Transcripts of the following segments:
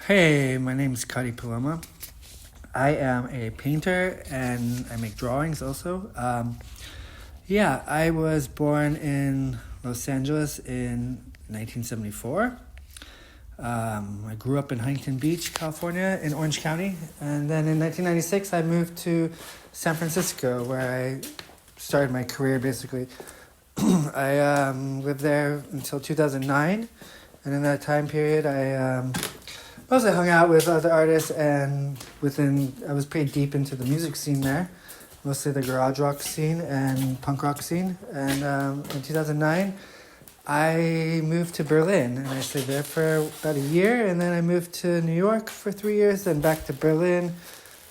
Hey, my name is Kottie Paloma. I am a painter and I make drawings also. I was born in Los Angeles in 1974. I grew up in Huntington Beach, California, in Orange County. And then in 1996, I moved to San Francisco, where I started my career basically. I lived there until 2009. And in that time period, I mostly hung out with other artists, and I was pretty deep into the music scene there, mostly the garage rock scene and punk rock scene. And in 2009, I moved to Berlin, and I stayed there for about a year, and then I moved to New York for 3 years, then back to Berlin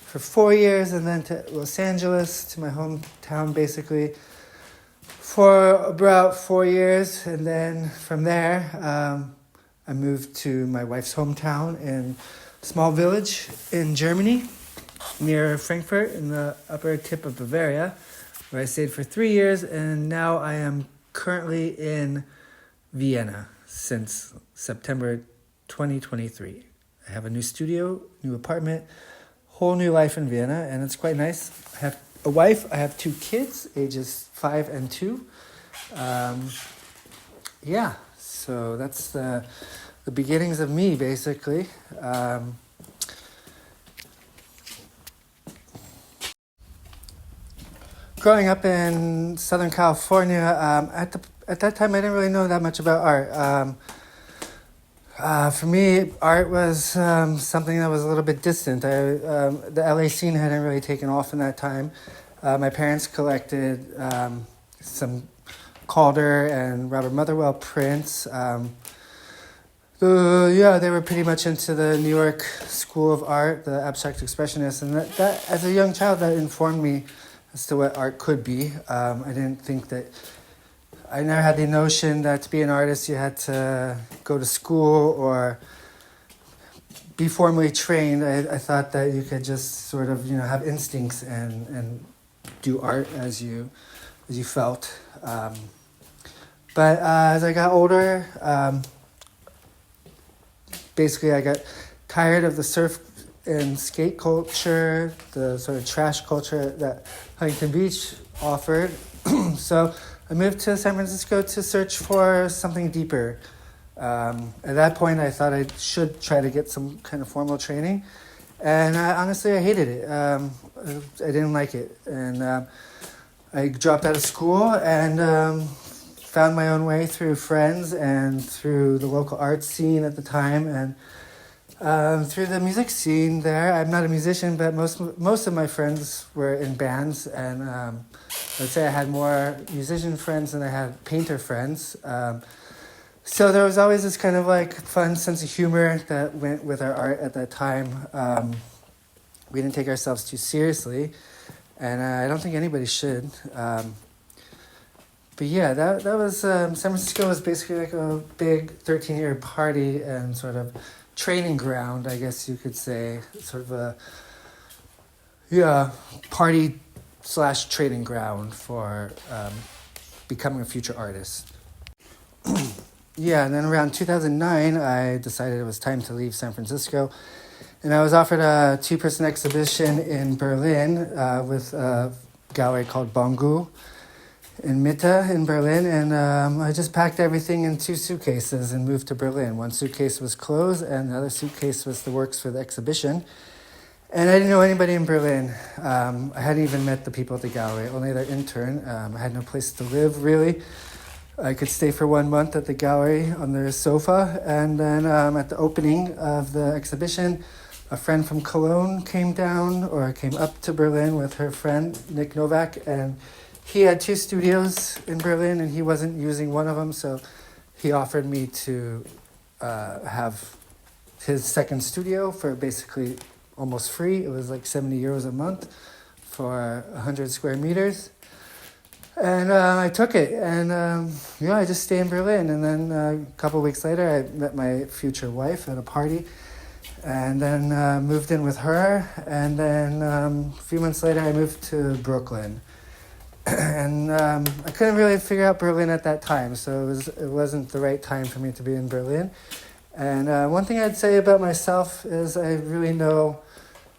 for 4 years, and then to Los Angeles, to my hometown basically, for about 4 years. And then from there, I moved to my wife's hometown in a small village in Germany, near Frankfurt, in the upper tip of Bavaria, where I stayed for 3 years, and now I am currently in Vienna since September 2023. I have a new studio, new apartment, whole new life in Vienna, and it's quite nice. I have a wife, I have 2 kids, ages 5 and 2. So that's the beginnings of me, basically. Growing up in Southern California, at that time I didn't really know that much about art. For me, art was something that was a little bit distant. The LA scene hadn't really taken off in that time. My parents collected some Calder and Robert Motherwell prints. They were pretty much into the New York School of Art, the abstract expressionists, and that as a young child, that informed me as to what art could be. I never had the notion that to be an artist you had to go to school or be formally trained. I thought that you could just sort of have instincts and do art as you felt. But as I got older, basically I got tired of the surf and skate culture, the sort of trash culture that Huntington Beach offered. So I moved to San Francisco to search for something deeper. At that point, I thought I should try to get some kind of formal training. And honestly, I hated it. I didn't like it. And I dropped out of school and found my own way through friends and through the local art scene at the time, and through the music scene there. I'm not a musician, but most of my friends were in bands, and I'd say I had more musician friends than I had painter friends. So there was always this kind of like fun sense of humor that went with our art at that time. We didn't take ourselves too seriously, and I don't think anybody should. But yeah, that was, San Francisco was basically like a big 13-year party and sort of training ground, I guess you could say. Sort of a party/training ground for becoming a future artist. And then around 2009, I decided it was time to leave San Francisco. And I was offered a 2-person exhibition in Berlin with a gallery called Bongu in Mitte in Berlin, and I just packed everything in 2 suitcases and moved to Berlin. 1 suitcase was clothes, and the other suitcase was the works for the exhibition. And I didn't know anybody in Berlin. I hadn't even met the people at the gallery, only their intern. I had no place to live, really. I could stay for 1 month at the gallery on their sofa, and then at the opening of the exhibition, a friend from Cologne came up to Berlin with her friend, Nick Novak, and he had 2 studios in Berlin, and he wasn't using one of them, so he offered me to have his second studio for basically almost free. It was like 70 euros a month for 100 square meters. And I took it, and I just stayed in Berlin. And then a couple of weeks later, I met my future wife at a party, and then moved in with her. And then a few months later, I moved to Brooklyn. And I couldn't really figure out Berlin at that time, so it wasn't the right time for me to be in Berlin. And one thing I'd say about myself is I really know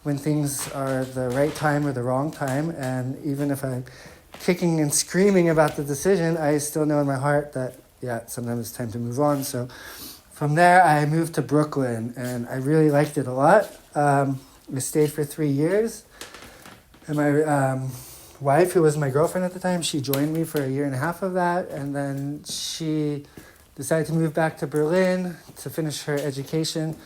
when things are the right time or the wrong time. And even if I'm kicking and screaming about the decision, I still know in my heart that, yeah, sometimes it's time to move on. So from there, I moved to Brooklyn, and I really liked it a lot. We stayed for 3 years. And my wife, who was my girlfriend at the time, she joined me for 1.5 years of that. And then she decided to move back to Berlin to finish her education,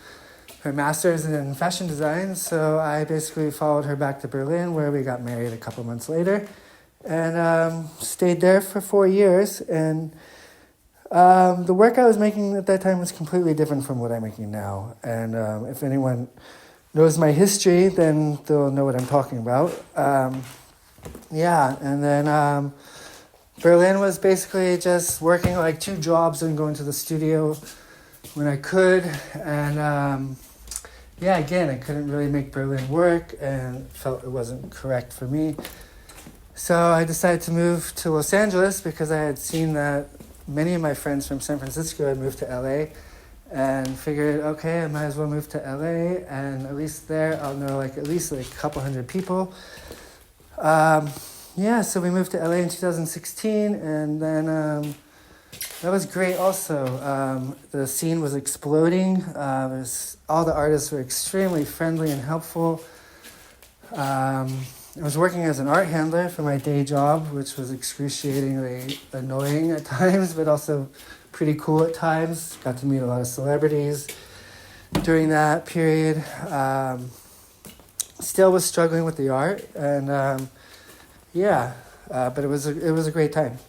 her master's in fashion design. So I basically followed her back to Berlin, where we got married a couple months later, and stayed there for 4 years. And the work I was making at that time was completely different from what I'm making now. And if anyone knows my history, then they'll know what I'm talking about. And then Berlin was basically just working like 2 jobs and going to the studio when I could. And again, I couldn't really make Berlin work and felt it wasn't correct for me. So I decided to move to Los Angeles because I had seen that many of my friends from San Francisco had moved to LA, and figured, okay, I might as well move to LA, and at least there I'll know at least a couple hundred people. So we moved to LA in 2016, and then that was great also. The scene was exploding. All the artists were extremely friendly and helpful. I was working as an art handler for my day job, which was excruciatingly annoying at times, but also pretty cool at times. Got to meet a lot of celebrities during that period. Still was struggling with the art, and but it was a great time.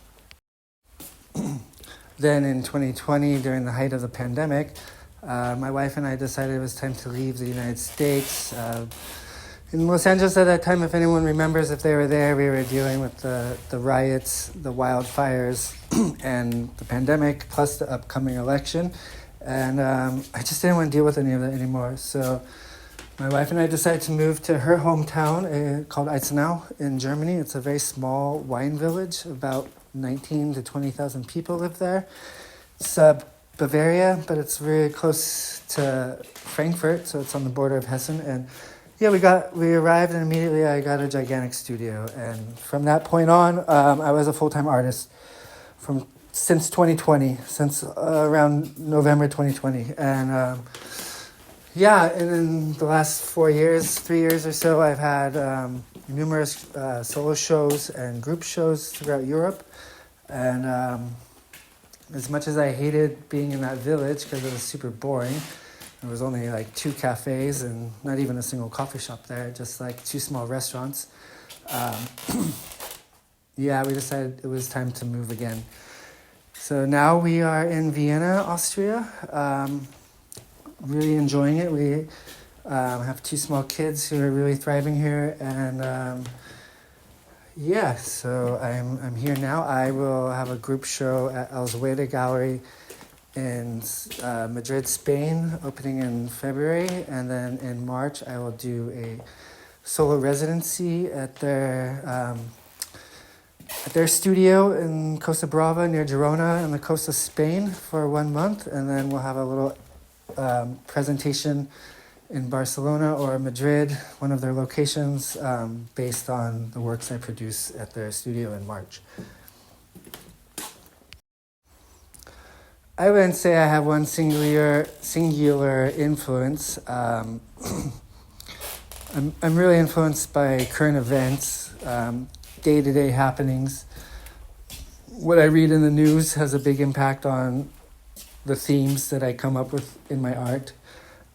Then in 2020, during the height of the pandemic, my wife and I decided it was time to leave the United States. In Los Angeles at that time, if anyone remembers, if they were there, we were dealing with the riots, the wildfires, and the pandemic, plus the upcoming election. And I just didn't want to deal with any of that anymore. So my wife and I decided to move to her hometown called Eisenau in Germany. It's a very small wine village. About 19 to 20,000 people live there. It's Bavaria, but it's very close to Frankfurt, so it's on the border of Hessen. And we arrived, and immediately I got a gigantic studio. And from that point on, I was a full-time artist since 2020, since around November 2020. And and in the last 3 years or so, I've had numerous solo shows and group shows throughout Europe. And as much as I hated being in that village because it was super boring, there was only 2 cafes and not even a single coffee shop there, just 2 small restaurants. We decided it was time to move again. So now we are in Vienna, Austria. Really enjoying it. We have 2 small kids who are really thriving here, and so I'm here now. I will have a group show at El Zueda Gallery in Madrid, Spain, opening in February, and then in March I will do a solo residency at their studio in Costa Brava near Girona in the coast of Spain for 1 month, and then we'll have a little presentation in Barcelona or Madrid, one of their locations, based on the works I produce at their studio in March. I wouldn't say I have one singular influence. I'm really influenced by current events, day-to-day happenings. What I read in the news has a big impact on the themes that I come up with in my art.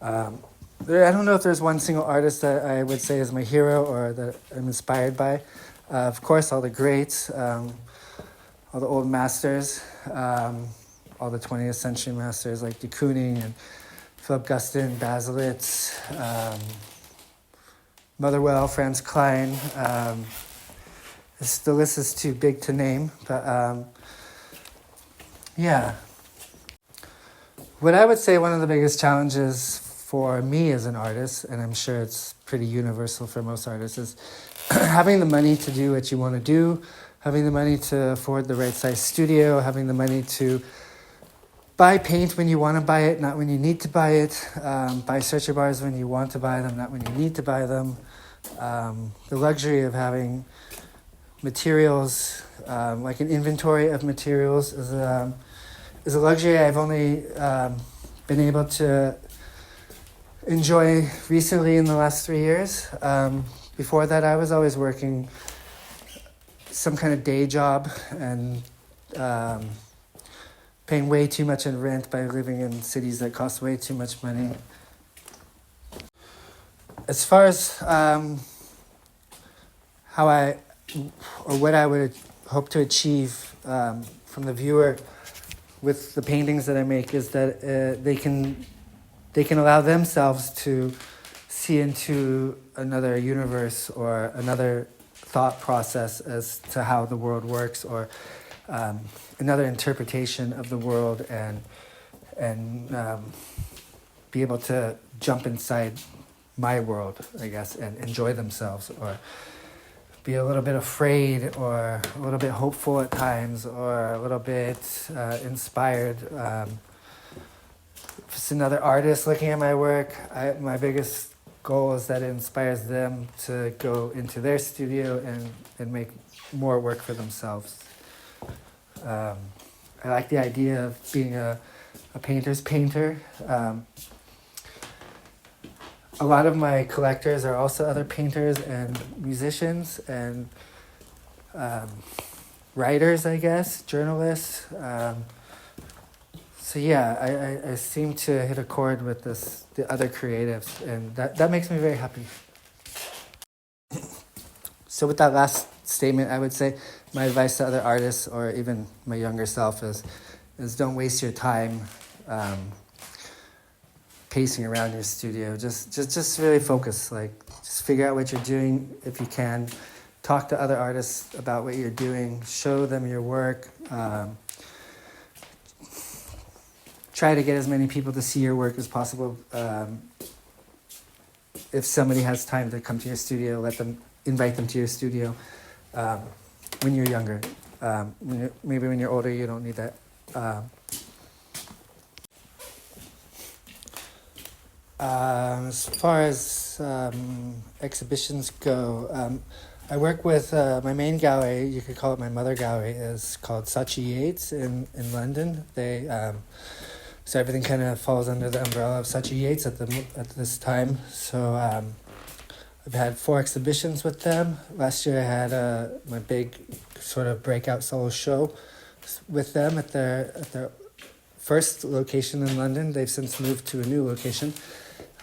I don't know if there's one single artist that I would say is my hero or that I'm inspired by. Of course, all the greats, all the old masters, all the 20th century masters like de Kooning and Philip Guston, Baselitz, Motherwell, Franz Klein. The list is too big to name, but What I would say one of the biggest challenges for me as an artist, and I'm sure it's pretty universal for most artists, is having the money to do what you want to do, having the money to afford the right size studio, having the money to buy paint when you want to buy it, not when you need to buy it. Buy searcher bars when you want to buy them, not when you need to buy them. The luxury of having materials, like an inventory of materials, is a luxury I've only been able to enjoy recently in the last 3 years. Before that, I was always working some kind of day job and paying way too much in rent by living in cities that cost way too much money. As far as what I would hope to achieve from the viewer with the paintings that I make is that they can allow themselves to see into another universe or another thought process as to how the world works, or another interpretation of the world, and be able to jump inside my world, I guess, and enjoy themselves, or be a little bit afraid, or a little bit hopeful at times, or a little bit inspired. If it's another artist looking at my work, my biggest goal is that it inspires them to go into their studio and make more work for themselves. I like the idea of being a painter's painter. A lot of my collectors are also other painters and musicians and writers, I guess, journalists. So yeah, I seem to hit a chord with the other creatives, and that makes me very happy. So with that last statement, I would say my advice to other artists, or even my younger self, is don't waste your time pacing around your studio. Just really focus. Like, just figure out what you're doing if you can. Talk to other artists about what you're doing. Show them your work. Try to get as many people to see your work as possible. If somebody has time to come to your studio, invite them to your studio. When you're younger, maybe when you're older, you don't need that. As far as exhibitions go, I work with my main gallery. You could call it my mother gallery. Is called Saatchi Yates in London. So everything kind of falls under the umbrella of Saatchi Yates at this time. So I've had 4 exhibitions with them. Last year I had my big sort of breakout solo show with them at their first location in London. They've since moved to a new location.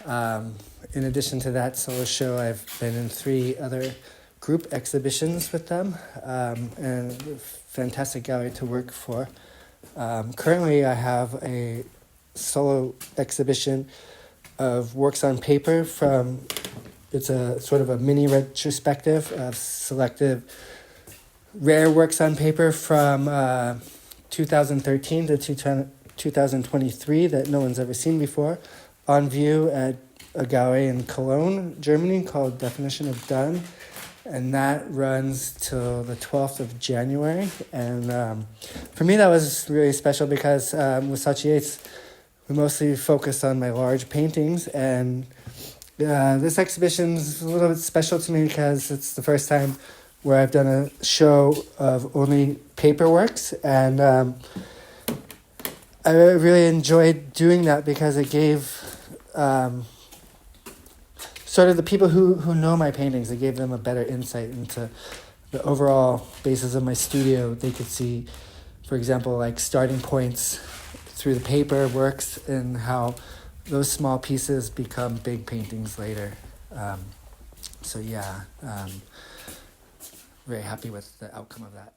In addition to that solo show, I've been in 3 other group exhibitions with them, and fantastic gallery to work for. Currently I have a solo exhibition of works on paper it's a sort of a mini retrospective of selective rare works on paper from 2013 to 2023 that no one's ever seen before, on view at a gallery in Cologne, Germany, called Definition of Done. And that runs till the 12th of January. And for me, that was really special because with Saatchi Yates, we mostly focused on my large paintings. And this exhibition is a little bit special to me because it's the first time where I've done a show of only paper works. And I really enjoyed doing that because it gave sort of the people who know my paintings, it gave them a better insight into the overall basis of my studio. They could see, for example, like starting points through the paper works and how those small pieces become big paintings later. So yeah, very happy with the outcome of that.